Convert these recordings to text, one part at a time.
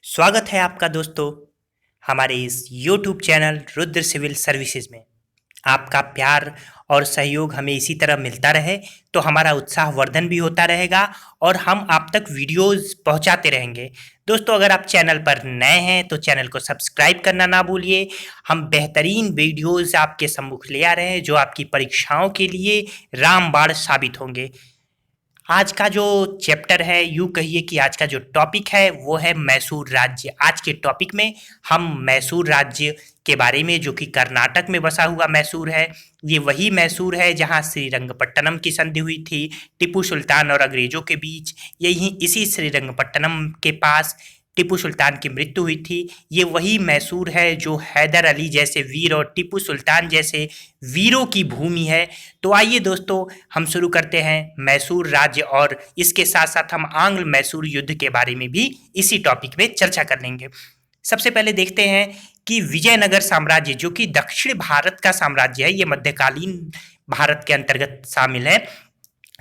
स्वागत है आपका दोस्तों हमारे इस YouTube channel Rudra civil services में। आपका प्यार और सहयोग हमें इसी तरह मिलता रहे तो हमारा उत्साहवर्धन भी होता रहेगा और हम आप तक वीडियोस पहुंचाते रहेंगे। दोस्तों, अगर आप चैनल पर नए हैं तो चैनल को सब्सक्राइब करना ना भूलिए। हम बेहतरीन वीडियोस आपके सम्मुख ले आ रहे हैं जो आपकी परीक्षाओं के लिए रामबाण साबित होंगे। आज का जो चैप्टर है, यूं कहिए कि आज का जो टॉपिक है वो है मैसूर राज्य। आज के टॉपिक में हम मैसूर राज्य के बारे में, जो कि कर्नाटक में बसा हुआ मैसूर है, ये वही मैसूर है जहां श्रीरंगपट्टनम की संधि हुई थी टीपू सुल्तान और अंग्रेजों के बीच। यही इसी श्रीरंगपट्टनम के पास टीपू सुल्तान की मृत्यु हुई थी। ये वही मैसूर है जो हैदर अली जैसे वीर और टीपू सुल्तान जैसे वीरों की भूमि है। तो आइए दोस्तों, हम शुरू करते हैं मैसूर राज्य और इसके साथ साथ हम आंग्ल मैसूर युद्ध के बारे में भी इसी टॉपिक में चर्चा कर लेंगे। सबसे पहले देखते हैं कि विजयनगर साम्राज्य, जो कि दक्षिण भारत का साम्राज्य है, ये मध्यकालीन भारत के अंतर्गत शामिल है।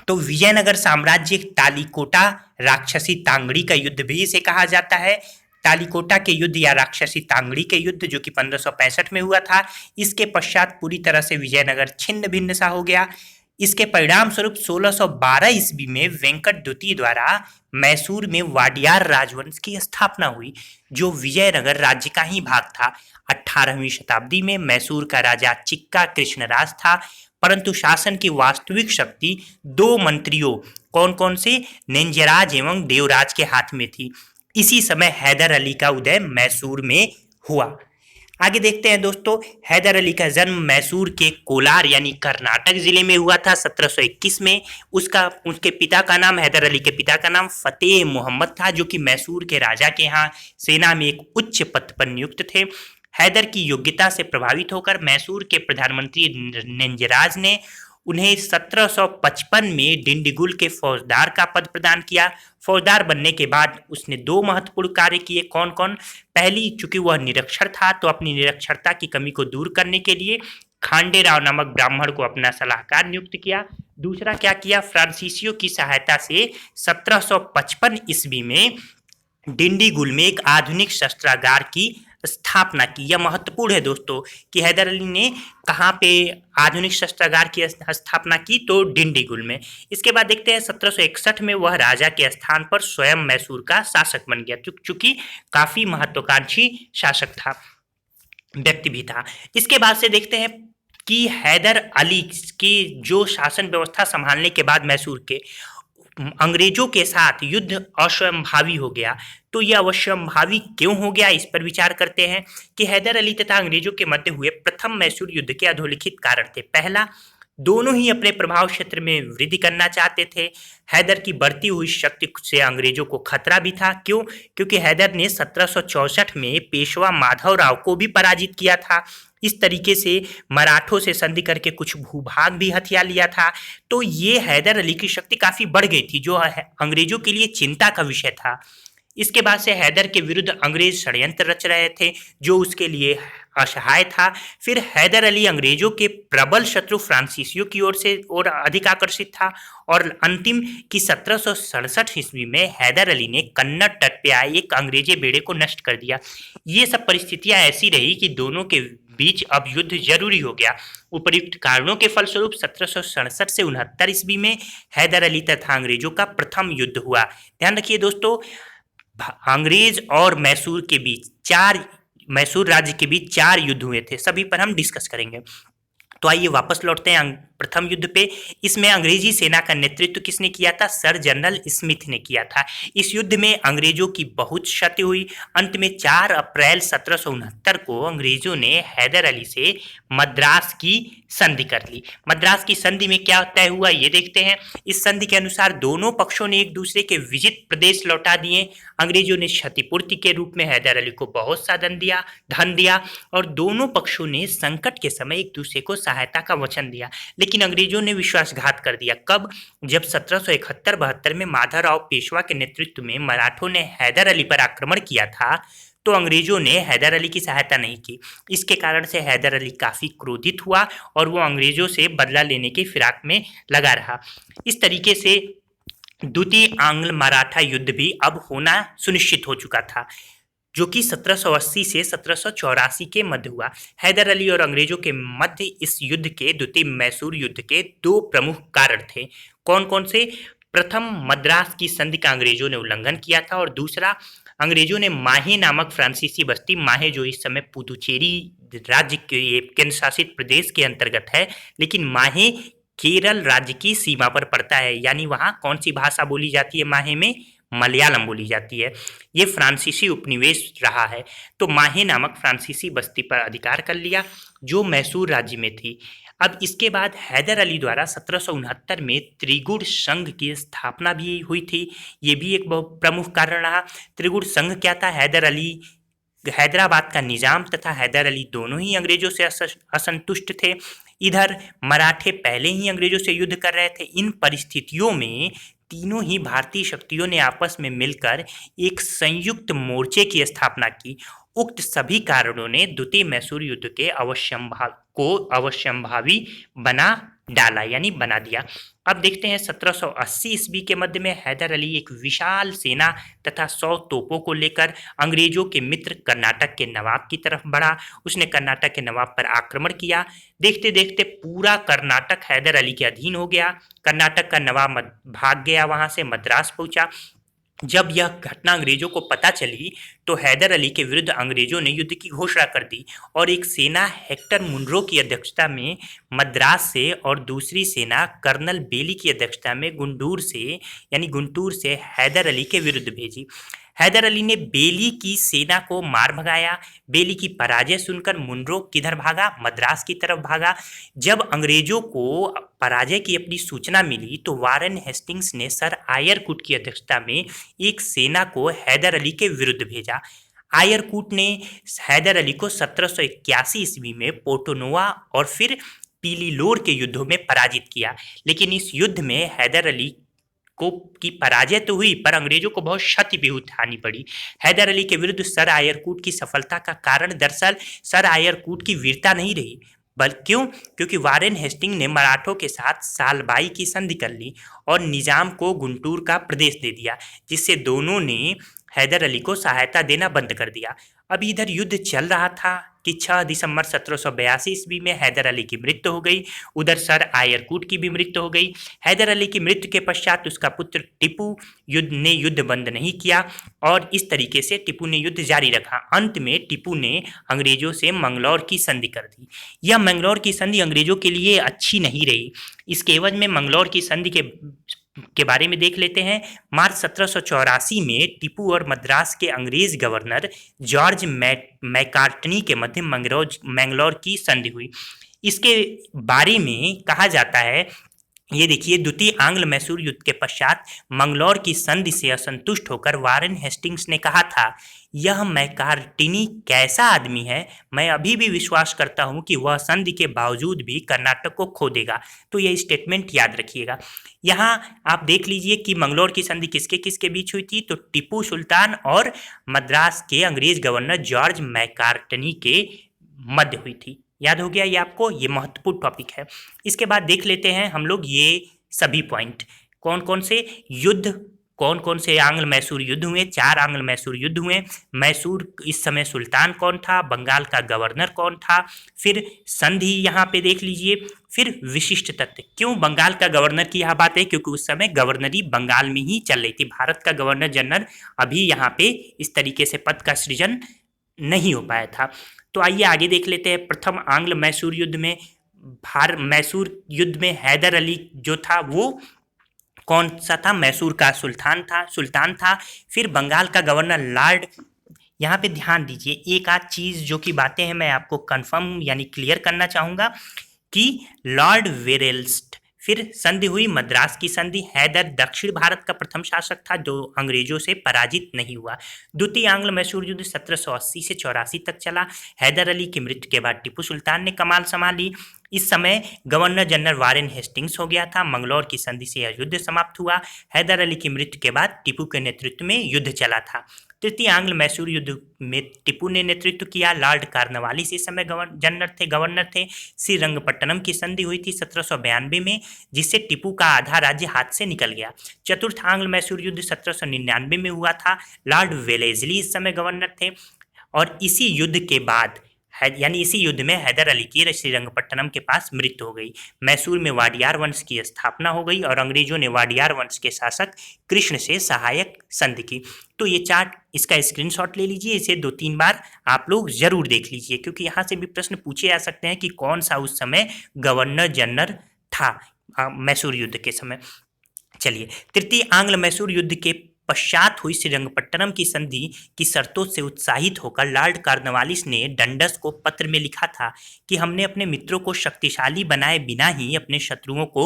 तो विजयनगर साम्राज्य तालिकोटा राक्षसी तांगड़ी का युद्ध भी इसे कहा जाता है। तालिकोटा के युद्ध या राक्षसी तांगड़ी के युद्ध, जो कि 1565 में हुआ था, इसके पश्चात पूरी तरह से विजयनगर छिन्न भिन्न सा हो गया। इसके परिणाम स्वरूप 1612 ईस्वी में वेंकट द्वितीय द्वारा मैसूर में वाडियार राजवंश की स्थापना हुई, जो विजयनगर राज्य का ही भाग था। 18वीं शताब्दी में मैसूर का राजा चिक्का कृष्णराज था, परंतु शासन की वास्तविक शक्ति दो मंत्रियों, कौन कौन से, निंजराज एवं देवराज के हाथ में थी। इसी समय हैदर अली का उदय मैसूर में हुआ। आगे देखते हैं दोस्तों, हैदर अली का जन्म मैसूर के कोलार यानी कर्नाटक जिले में हुआ था 1721 में। उसके पिता का नाम, हैदर अली के पिता का नाम फतेह मोहम्मद था, जो कि मैसूर के राजा के यहाँ सेना में एक उच्च पद पर नियुक्त थे। हैदर की योग्यता से प्रभावित होकर मैसूर के प्रधानमंत्री निंजराज ने उन्हें 1755 में डिंडीगुल के फौजदार का पद प्रदान किया। फौजदार बनने के बाद उसने दो महत्वपूर्ण कार्य किए। कौन कौन? पहली, चूंकि वह निरक्षर था तो अपनी निरक्षरता की कमी को दूर करने के लिए खांडे राव नामक ब्राह्मण को अपना सलाहकार नियुक्त किया। दूसरा क्या किया? फ्रांसीसियों की सहायता से 1755 ईस्वी में डिंडीगुल में एक आधुनिक शस्त्रागार की स्थापना की। यह महत्वपूर्ण है दोस्तों कि हैदर अली ने कहाँ पे आधुनिक शस्त्रागार की स्थापना की, तो डिंडीगुल में। इसके बाद देखते हैं 1761 में वह राजा के स्थान पर स्वयं मैसूर का शासक बन गया, चूंकि काफी महत्वाकांक्षी शासक था, व्यक्ति भी था। इसके बाद से देखते हैं कि हैदर अली की जो शासन व्यवस्था संभालने के बाद मैसूर के अंग्रेजों के साथ युद्ध असंभावी हो गया। तो यह अवश्यंभावी क्यों हो गया, इस पर विचार करते हैं कि हैदर अली तथा अंग्रेजों के मध्य हुए प्रथम मैसूर युद्ध के अधोलिखित कारण थे। पहला, दोनों ही अपने प्रभाव क्षेत्र में वृद्धि करना चाहते थे। हैदर की बढ़ती हुई शक्ति से अंग्रेजों को खतरा भी था। क्यों? क्योंकि हैदर ने 1764 में पेशवा माधवराव को भी पराजित किया था। इस तरीके से मराठों से संधि करके कुछ भूभाग भी हथिया लिया था। तो ये हैदर अली की शक्ति काफी बढ़ गई थी, जो अंग्रेजों के लिए चिंता का विषय था। इसके बाद से हैदर के विरुद्ध अंग्रेज षड्यंत्र रच रहे थे, जो उसके लिए असहाय था। फिर हैदर अली अंग्रेजों के प्रबल शत्रु फ्रांसीसियों की ओर से और अधिक आकर्षित था। और अंतिम कि 1767 ईस्वी में हैदर अली ने कन्नड़ तट पे आए एक अंग्रेजी बेड़े को नष्ट कर दिया। ये सब परिस्थितियां ऐसी रही कि दोनों के बीच अब युद्ध जरूरी हो गया। उपर्युक्त कारणों के फलस्वरूप 1767 से 69 ईस्वी में हैदर अली तथा अंग्रेजों का प्रथम युद्ध हुआ। ध्यान रखिए दोस्तों, अंग्रेज और मैसूर राज्य के बीच 4 युद्ध हुए थे। सभी पर हम डिस्कस करेंगे। तो आइए वापस लौटते हैं प्रथम युद्ध पे। इसमें अंग्रेजी सेना का नेतृत्व किसने किया था? सर जनरल स्मिथ ने किया था। इस युद्ध में अंग्रेजों की बहुत क्षति हुई। अंत में 4 अप्रैल 1769 को अंग्रेजों ने हैदर अली से मद्रास की संधि कर ली। मद्रास की संधि में क्या तय हुआ, ये देखते हैं। इस संधि के अनुसार दोनों पक्षों ने एक दूसरे के विजित प्रदेश लौटा दिए। अंग्रेजों ने क्षतिपूर्ति के रूप में हैदर अली को बहुत सा धन दिया और दोनों पक्षों ने संकट के समय एक दूसरे को सहायता का वचन दिया। लेकिन अंग्रेजों ने विश्वासघात कर दिया। कब? जब 1771-72 में माधवराव पेशवा के नेतृत्व में मराठों ने हैदर अली पर आक्रमण किया था, तो अंग्रेजों ने हैदर अली की सहायता नहीं की। इसके कारण से हैदर अली काफी क्रोधित हुआ और वो अंग्रेजों से बदला लेने की फिराक में लगा रहा। इस तरीके से द्वितीय आंग्ल मराठा युद्ध भी अब होना सुनिश्चित हो चुका था। जो कि 1780 से 1784 के मध्य हुआ। हैदर अली और अंग्रेजों के मध्य इस युद्ध के, द्वितीय मैसूर युद्ध के, दो प्रमुख कारण थे। कौन कौन से? प्रथम, मद्रास की संधि का अंग्रेजों ने उल्लंघन किया था, और दूसरा, अंग्रेजों ने माहे नामक फ्रांसीसी बस्ती, माहे जो इस समय पुदुचेरी राज्य के केंद्र शासित प्रदेश के अंतर्गत है, लेकिन माहे केरल राज्य की सीमा पर पड़ता है, यानी वहां कौन सी भाषा बोली जाती है? माहे में मलयालम बोली जाती है। ये फ्रांसीसी उपनिवेश रहा है। तो माहे नामक फ्रांसीसी बस्ती पर अधिकार कर लिया, जो मैसूर राज्य में थी। अब इसके बाद हैदर अली द्वारा 1769 में त्रिगुड़ संघ की स्थापना भी हुई थी। ये भी एक बहुत प्रमुख कारण रहा। त्रिगुड़ संघ क्या था? हैदर अली, हैदराबाद का निजाम तथा हैदर अली दोनों ही अंग्रेजों से असंतुष्ट थे। इधर मराठे पहले ही अंग्रेजों से युद्ध कर रहे थे। इन परिस्थितियों में तीनों ही भारतीय शक्तियों ने आपस में मिलकर एक संयुक्त मोर्चे की स्थापना की। उक्त सभी कारणों ने द्वितीय मैसूर युद्ध के अवश्यंभावी बना डाला, यानी बना दिया। अब देखते हैं 1780 ईस्वी के मध्य में हैदर अली एक विशाल सेना तथा 100 तोपों को लेकर अंग्रेजों के मित्र कर्नाटक के नवाब की तरफ बढ़ा। उसने कर्नाटक के नवाब पर आक्रमण किया। देखते देखते पूरा कर्नाटक हैदर अली के अधीन हो गया। कर्नाटक का नवाब भाग गया, वहां से मद्रास पहुंचा। जब यह घटना अंग्रेजों को पता चली तो हैदर अली के विरुद्ध अंग्रेजों ने युद्ध की घोषणा कर दी, और एक सेना हेक्टर मुनरो की अध्यक्षता में मद्रास से और दूसरी सेना कर्नल बेली की अध्यक्षता में गुंटूर से हैदर अली के विरुद्ध भेजी। हैदर अली ने बेली की सेना को मार भगाया। बेली की पराजय सुनकर मुनरो किधर भागा? मद्रास की तरफ भागा। जब अंग्रेजों को पराजय की अपनी सूचना मिली तो वारेन हेस्टिंग्स ने सर आयरकूट की अध्यक्षता में एक सेना को हैदर अली के विरुद्ध भेजा। आयरकूट ने हैदर अली को 1781 ईस्वी में पोर्टोनोवा और फिर पीलीलोर के युद्धों में पराजित किया। लेकिन इस युद्ध में हैदर अली की पराजय तो हुई, पर अंग्रेजों को बहुत क्षति भी उठानी पड़ी। हैदर अली के विरुद्ध सर आयरकूट की सफलता का कारण दरअसल सर आयरकूट की वीरता नहीं रही, क्यों? क्योंकि वारेन हेस्टिंग ने मराठों के साथ सालबाई की संधि कर ली और निजाम को गुंटूर का प्रदेश दे दिया, जिससे दोनों ने हैदर अली को सहायता देना बंद कर दिया। अब इधर युद्ध चल रहा था कि 6 दिसंबर 1782 ईस्वी में हैदर अली की मृत्यु हो गई। उधर सर आयरकूट की भी मृत्यु हो गई। हैदर अली की मृत्यु के पश्चात उसका पुत्र टीपू युद्ध बंद नहीं किया, और इस तरीके से टीपू ने युद्ध जारी रखा। अंत में टीपू ने अंग्रेजों से मंगलौर की संधि कर दी। यह मंगलौर की संधि अंग्रेजों के लिए अच्छी नहीं रही। इसके एवज में मंगलौर की संधि के बारे में देख लेते हैं। मार्च 1784 में टीपू और मद्रास के अंग्रेज गवर्नर जॉर्ज मैकार्टनी के मध्य मैंगलोर की संधि हुई। इसके बारे में कहा जाता है, ये देखिए, द्वितीय आंग्ल मैसूर युद्ध के पश्चात मंगलौर की संधि से असंतुष्ट होकर वारेन हेस्टिंग्स ने कहा था, यह मैकार्टिनी कैसा आदमी है, मैं अभी भी विश्वास करता हूं कि वह संधि के बावजूद भी कर्नाटक को खो देगा। तो यह स्टेटमेंट याद रखिएगा। यहाँ आप देख लीजिए कि मंगलौर की संधि किसके किसके बीच हुई थी, तो टीपू सुल्तान और मद्रास के अंग्रेज गवर्नर जॉर्ज मैकार्टनी के मध्य हुई थी। याद हो गया ये आपको? ये महत्वपूर्ण टॉपिक है। इसके बाद देख लेते हैं हम लोग ये सभी पॉइंट, कौन कौन से युद्ध, कौन कौन से आंग्ल मैसूर युद्ध हुए। 4 आंग्ल मैसूर युद्ध हुए। मैसूर इस समय सुल्तान कौन था, बंगाल का गवर्नर कौन था, फिर संधि यहाँ पे देख लीजिए, फिर विशिष्ट तथ्य। क्यों बंगाल का गवर्नर की यह बात है? क्योंकि उस समय गवर्नरी बंगाल में ही चल रही थी। भारत का गवर्नर जनरल अभी यहाँ पे इस तरीके से पद का सृजन नहीं हो पाया था। तो आइए आगे देख लेते हैं। प्रथम आंग्ल मैसूर युद्ध में मैसूर युद्ध में हैदर अली जो था वो कौन सा था? मैसूर का सुल्तान था। फिर बंगाल का गवर्नर लॉर्ड, यहाँ पे ध्यान दीजिए, एक आध चीज जो कि बातें हैं मैं आपको कंफर्म यानी क्लियर करना चाहूंगा कि लॉर्ड वेरेल्स्ट। फिर संधि हुई मद्रास की संधि। हैदर दक्षिण भारत का प्रथम शासक था जो अंग्रेजों से पराजित नहीं हुआ। द्वितीय आंग्ल मैसूर युद्ध 1780 से 84 तक चला। हैदर अली की मृत्यु के बाद टीपू सुल्तान ने कमान संभाली। इस समय गवर्नर जनरल वारेन हेस्टिंग्स हो गया था। मंगलौर की संधि से यह युद्ध समाप्त हुआ। हैदर अली की मृत्यु के बाद टीपू के नेतृत्व में युद्ध चला था। तृतीय आंग्ल मैसूर युद्ध में टीपू ने नेतृत्व किया। लॉर्ड कॉर्नवालिस इस समय गवर्नर थे। श्रीरंगपट्टनम की संधि हुई थी 1792 में, जिससे टीपू का आधा राज्य हाथ से निकल गया। चतुर्थ आंग्ल मैसूर युद्ध 1799 में हुआ था। लॉर्ड वेलेस्ली इस समय गवर्नर थे और इसी युद्ध के बाद यानी इसी युद्ध में हैदर अली की श्रीरंगपट्टनम के पास मृत्यु हो गई। मैसूर में वाडियार वंश की स्थापना हो गई और अंग्रेजों ने वाडियार वंश के शासक कृष्ण से सहायक संधि की। तो ये चार्ट, इसका स्क्रीनशॉट ले लीजिए, इसे 2-3 बार आप लोग जरूर देख लीजिए, क्योंकि यहाँ से भी प्रश्न पूछे जा सकते हैं कि कौन सा उस समय गवर्नर जनरल था मैसूर युद्ध के समय। चलिए, तृतीय आंग्ल मैसूर युद्ध के पश्चात हुई श्रीरंगपट्टनम की संधि की शर्तों से उत्साहित होकर लॉर्ड कॉर्नवालिस ने डंडस को पत्र में लिखा था कि हमने अपने मित्रों को शक्तिशाली बनाए बिना ही अपने शत्रुओं को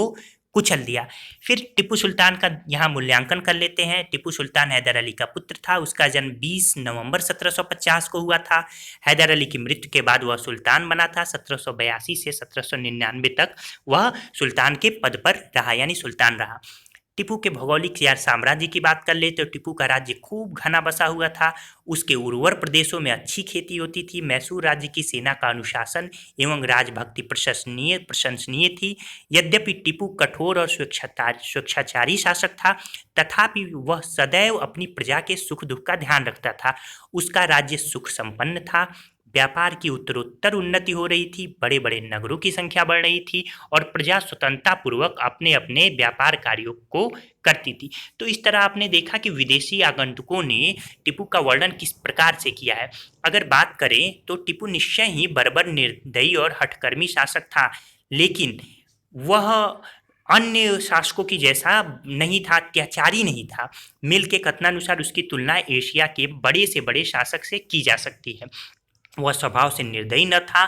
कुचल दिया। फिर टीपू सुल्तान का यहाँ मूल्यांकन कर लेते हैं। टीपू सुल्तान हैदर अली का पुत्र था। उसका जन्म 20 नवंबर 1750 को हुआ था। हैदर अली की मृत्यु के बाद वह सुल्तान बना था। 1782 से 1799 तक वह सुल्तान के पद पर रहा, यानी सुल्तान रहा। टीपू के भौगोलिक या साम्राज्य की बात कर ले तो टीपू का राज्य खूब घना बसा हुआ था। उसके उर्वर प्रदेशों में अच्छी खेती होती थी। मैसूर राज्य की सेना का अनुशासन एवं राजभक्ति प्रशंसनीय थी। यद्यपि टीपू कठोर और स्वेच्छाचारी शासक था, तथापि वह सदैव अपनी प्रजा के सुख दुख का ध्यान रखता था। उसका राज्य सुख संपन्न था। व्यापार की उत्तरोत्तर उन्नति हो रही थी। बड़े बड़े नगरों की संख्या बढ़ रही थी और प्रजा स्वतंत्रता पूर्वक अपने अपने व्यापार कार्यों को करती थी। तो इस तरह आपने देखा कि विदेशी आगंतुकों ने टीपू का वर्णन किस प्रकार से किया है। अगर बात करें तो टीपू निश्चय ही बर्बर, निर्दयी और हठकर्मी शासक था, लेकिन वह अन्य शासकों की जैसा नहीं था, अत्याचारी नहीं था। मिल के कथनानुसार उसकी तुलना एशिया के बड़े से बड़े शासक से की जा सकती है। वह स्वभाव से निर्दयी न था,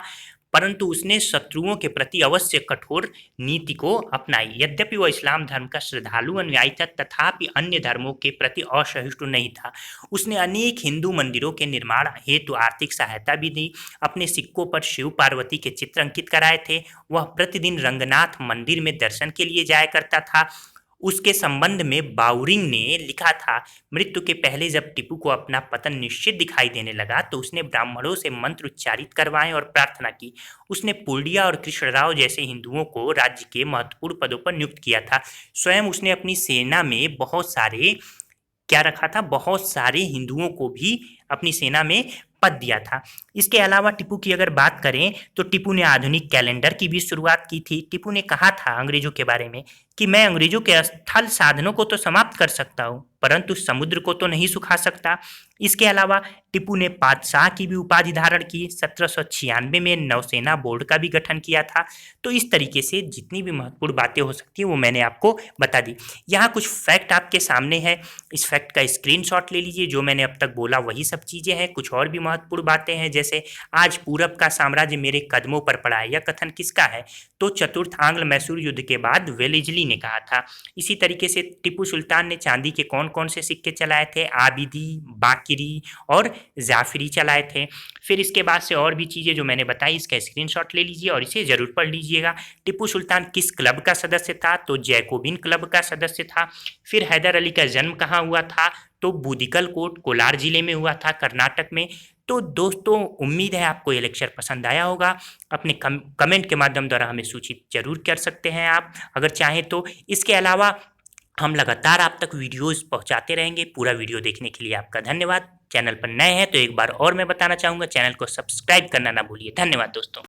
परंतु उसने शत्रुओं के प्रति अवश्य कठोर नीति को अपनाई। यद्यपि वह इस्लाम धर्म का श्रद्धालु अनुयायी था, तथापि अन्य धर्मों के प्रति असहिष्णु नहीं था। उसने अनेक हिंदू मंदिरों के निर्माण हेतु आर्थिक सहायता भी दी। अपने सिक्कों पर शिव पार्वती के चित्र अंकित कराए थे। वह प्रतिदिन रंगनाथ मंदिर में दर्शन के लिए जाया करता था। उसके संबंध में बाउरिंग ने लिखा था, मृत्यु के पहले जब टीपू को अपना पतन निश्चित दिखाई देने लगा तो उसने ब्राह्मणों से मंत्र उच्चारित करवाए और प्रार्थना की। उसने पुल्डिया और कृष्णराव जैसे हिंदुओं को राज्य के महत्वपूर्ण पदों पर नियुक्त किया था। स्वयं उसने अपनी सेना में बहुत सारे हिंदुओं को भी अपनी सेना में पद दिया था। इसके अलावा टीपू की अगर बात करें तो टीपू ने आधुनिक कैलेंडर की भी शुरुआत की थी। टीपू ने कहा था अंग्रेजों के बारे में कि मैं अंग्रेजों के स्थल साधनों को तो समाप्त कर सकता हूँ, परंतु समुद्र को तो नहीं सुखा सकता। इसके अलावा टीपू ने पातशाह की भी उपाधि धारण की। 1796 में नौसेना बोर्ड का भी गठन किया था। तो इस तरीके से जितनी भी महत्वपूर्ण बातें हो सकती हैं वो मैंने आपको बता दी। यहाँ कुछ फैक्ट आपके सामने है, इस फैक्ट का स्क्रीनशॉट ले लीजिए। जो मैंने अब तक बोला वही सब चीज़ें हैं। कुछ और भी महत्वपूर्ण बातें हैं, जैसे आज पूरब का साम्राज्य मेरे कदमों पर पड़ा है, यह कथन किसका है? तो चतुर्थ आंग्ल मैसूर युद्ध के बाद वेलेस्ली ने कहा था। इसी तरीके से टीपू सुल्तान ने चांदी के कौन कौन से सिक्के चलाए थे? आबिदी, बाकिरी और जाफरी चलाए थे। फिर इसके बाद से और भी चीज़ें जो मैंने बताई, इसका स्क्रीनशॉट ले लीजिए और इसे जरूर पढ़ लीजिएगा। टीपू सुल्तान किस क्लब का सदस्य था? तो जैकोबिन क्लब का सदस्य था। फिर हैदर अली का जन्म कहाँ हुआ था? तो बूदिकल कोट कोलार जिले में हुआ था, कर्नाटक में। तो दोस्तों, उम्मीद है आपको ये लेक्चर पसंद आया होगा। अपने कमेंट के माध्यम द्वारा हमें सूचित जरूर कर सकते हैं आप, अगर चाहें तो। इसके अलावा हम लगातार आप तक वीडियोस पहुंचाते रहेंगे। पूरा वीडियो देखने के लिए आपका धन्यवाद। चैनल पर नए हैं तो एक बार और मैं बताना चाहूँगा, चैनल को सब्सक्राइब करना ना भूलिए। धन्यवाद दोस्तों।